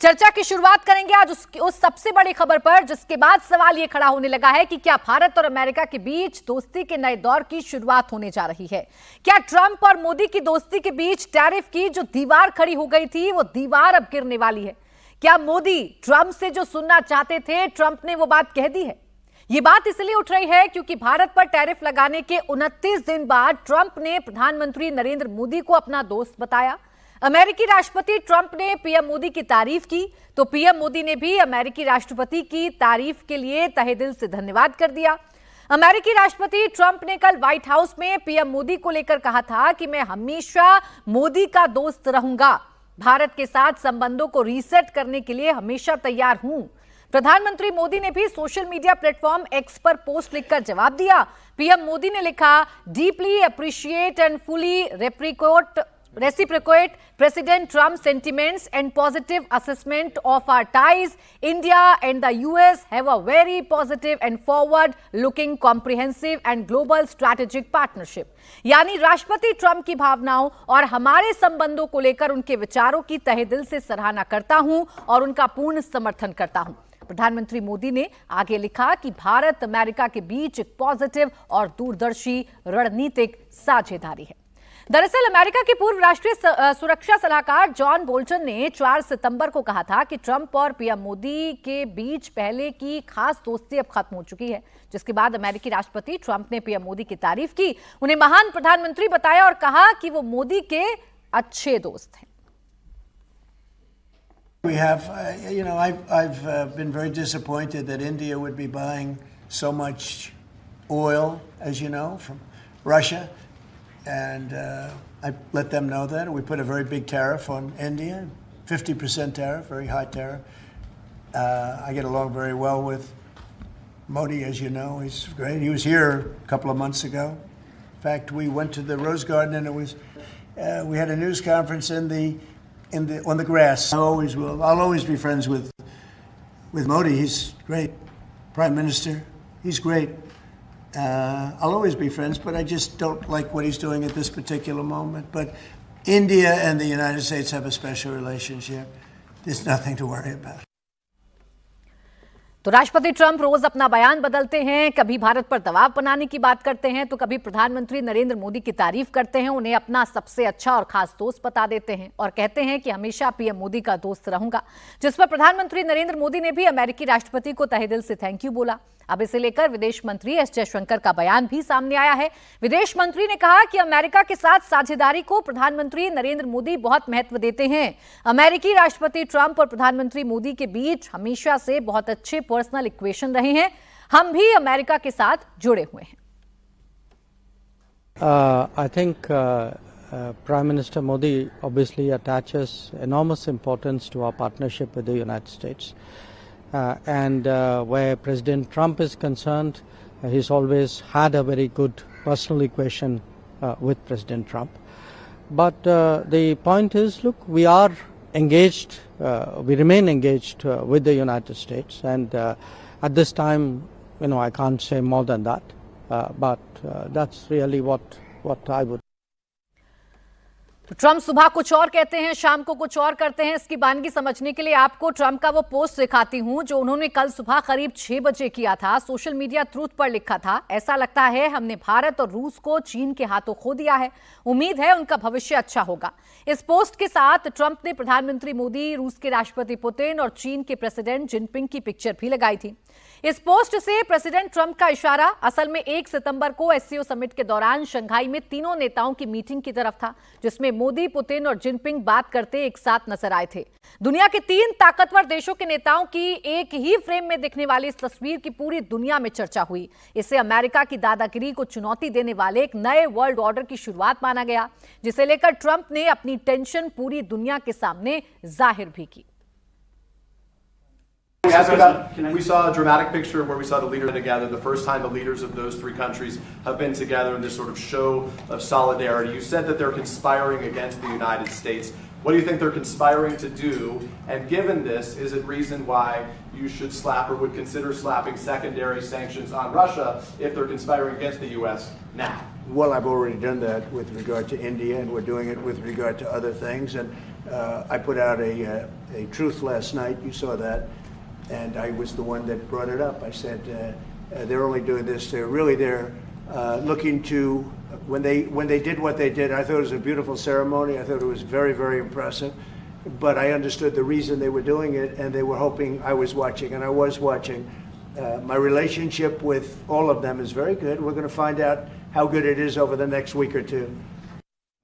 चर्चा की शुरुआत करेंगे आज उस सबसे बड़ी खबर पर, जिसके बाद सवाल यह खड़ा होने लगा है कि क्या भारत और अमेरिका के बीच दोस्ती के नए दौर की शुरुआत होने जा रही है। क्या ट्रंप और मोदी की दोस्ती के बीच टैरिफ की जो दीवार खड़ी हो गई थी, वो दीवार अब गिरने वाली है। क्या मोदी ट्रंप से जो सुनना चाहते थे, ट्रंप ने वो बात कह दी है। ये बात इसलिए उठ रही है क्योंकि भारत पर टैरिफ लगाने के 29 दिन बाद ट्रंप ने प्रधानमंत्री नरेंद्र मोदी को अपना दोस्त बताया। अमेरिकी राष्ट्रपति ट्रंप ने पीएम मोदी की तारीफ की, तो पीएम मोदी ने भी अमेरिकी राष्ट्रपति की तारीफ के लिए तहे दिल से धन्यवाद कर दिया। अमेरिकी राष्ट्रपति ट्रंप ने कल व्हाइट हाउस में पीएम मोदी को लेकर कहा था कि मैं हमेशा मोदी का दोस्त रहूंगा, भारत के साथ संबंधों को रीसेट करने के लिए हमेशा तैयार हूं। प्रधानमंत्री मोदी ने भी सोशल मीडिया प्लेटफॉर्म एक्स पर पोस्ट लिखकर जवाब दिया। पीएम मोदी ने लिखा, deeply appreciate and fully reciprocate President Trump's sentiments and positive assessment of our ties. India and the US have a very positive and forward-looking, comprehensive and global strategic partnership. यानी राष्ट्रपति Trump की भावनाओं और हमारे संबंधों को लेकर उनके विचारों की तहे दिल से सराहना करता हूं और उनका पूर्ण समर्थन करता हूं। प्रधानमंत्री मोदी ने आगे लिखा कि भारत अमेरिका के बीच एक पॉजिटिव और दूरदर्शी रणनीतिक साझेदारी है। दरअसल अमेरिका के पूर्व राष्ट्रीय सुरक्षा सलाहकार जॉन बोल्टन ने 4 सितंबर को कहा था कि ट्रंप और पीएम मोदी के बीच पहले की खास दोस्ती अब खत्म हो चुकी है, जिसके बाद अमेरिकी राष्ट्रपति ट्रंप ने पीएम मोदी की तारीफ की, उन्हें महान प्रधानमंत्री बताया और कहा कि वो मोदी के अच्छे दोस्त हैं। We have, I've been very disappointed that India would be buying so much oil, as you know, from Russia. And I let them know that. We put a very big tariff on India, 50% tariff, very high tariff. I get along very well with Modi, as you know. He's great. He was here a couple of months ago. In fact, we went to the Rose Garden, and it was we had a news conference on the grass. I'll always be friends with Modi. He's great. Prime Minister, he's great. I'll always be friends, but I just don't like what he's doing at this particular moment. But India and the United States have a special relationship. There's nothing to worry about. तो राष्ट्रपति Trump रोज अपना बयान बदलते हैं, कभी भारत पर दबाव बनाने की बात करते हैं, तो कभी प्रधानमंत्री नरेंद्र मोदी की तारीफ करते हैं, उन्हें अपना सबसे अच्छा और खास दोस्त बता देते हैं और कहते हैं कि हमेशा पीएम मोदी का दोस्त रहूंगा, जिस पर प्रधानमंत्री नरेंद्र मोदी ने भी अमेरिकी राष्ट्रपति को तहे दिल से थैंक यू बोला। अब इसे लेकर विदेश मंत्री एस जयशंकर का बयान भी सामने आया है। विदेश मंत्री ने कहा कि अमेरिका के साथ साझेदारी को प्रधानमंत्री नरेंद्र मोदी बहुत महत्व देते हैं। अमेरिकी राष्ट्रपति ट्रंप और प्रधानमंत्री मोदी के बीच हमेशा से बहुत अच्छे पर्सनल इक्वेशन रहे हैं। हम भी अमेरिका के साथ जुड़े हुए हैं। I think Prime Minister Modi obviously attaches enormous importance to our partnership with the United States. And where President Trump is concerned, he's always had a very good personal equation with President Trump. But the point is, look, we are engaged, we remain engaged with the United States, and at this time, I can't say more than that, but that's really what I would. तो Trump सुबह कुछ और कहते हैं, शाम को कुछ और करते हैं। इसकी बानगी समझने के लिए आपको ट्रंप का वो पोस्ट दिखाती हूं जो उन्होंने कल सुबह करीब 6 बजे किया था। सोशल मीडिया ट्रूथ पर लिखा था, ऐसा लगता है हमने भारत और रूस को चीन के हाथों खो दिया है, उम्मीद है उनका भविष्य अच्छा होगा। इस पोस्ट के साथ ट्रंप ने प्रधानमंत्री मोदी, रूस के राष्ट्रपति पुतिन और चीन के प्रेसिडेंट जिनपिंग की पिक्चर भी लगाई थी। इस पोस्ट से प्रेसिडेंट ट्रंप का इशारा असल में 1 सितंबर को एससीओ समिट के दौरान शंघाई में तीनों नेताओं की मीटिंग की तरफ था, जिसमें मोदी, पुतिन और जिनपिंग बात करते एक साथ नजर आए थे। दुनिया के 3 ताकतवर देशों के नेताओं की एक ही फ्रेम में दिखने वाली इस तस्वीर की पूरी दुनिया में चर्चा हुई। इसे अमेरिका की दादागिरी को चुनौती देने वाले एक नए वर्ल्ड ऑर्डर की शुरुआत माना गया, जिसे लेकर ट्रंप ने अपनी टेंशन पूरी दुनिया के सामने जाहिर भी की। We saw a dramatic picture where we saw the leaders together, the first time the leaders of those 3 countries have been together in this sort of show of solidarity. You said that they're conspiring against the United States. What do you think they're conspiring to do? And given this, is it reason why you should slap or would consider slapping secondary sanctions on Russia if they're conspiring against the U.S. now? Well, I've already done that with regard to India, and we're doing it with regard to other things. And I put out a a truth last night. You saw that. And I was the one that brought it up. I said, they're only doing this. They're looking to, when they did what they did, I thought it was a beautiful ceremony. I thought it was very, very impressive. But I understood the reason they were doing it, and they were hoping I was watching, and I was watching. My relationship with all of them is very good. We're going to find out how good it is over the next week or two.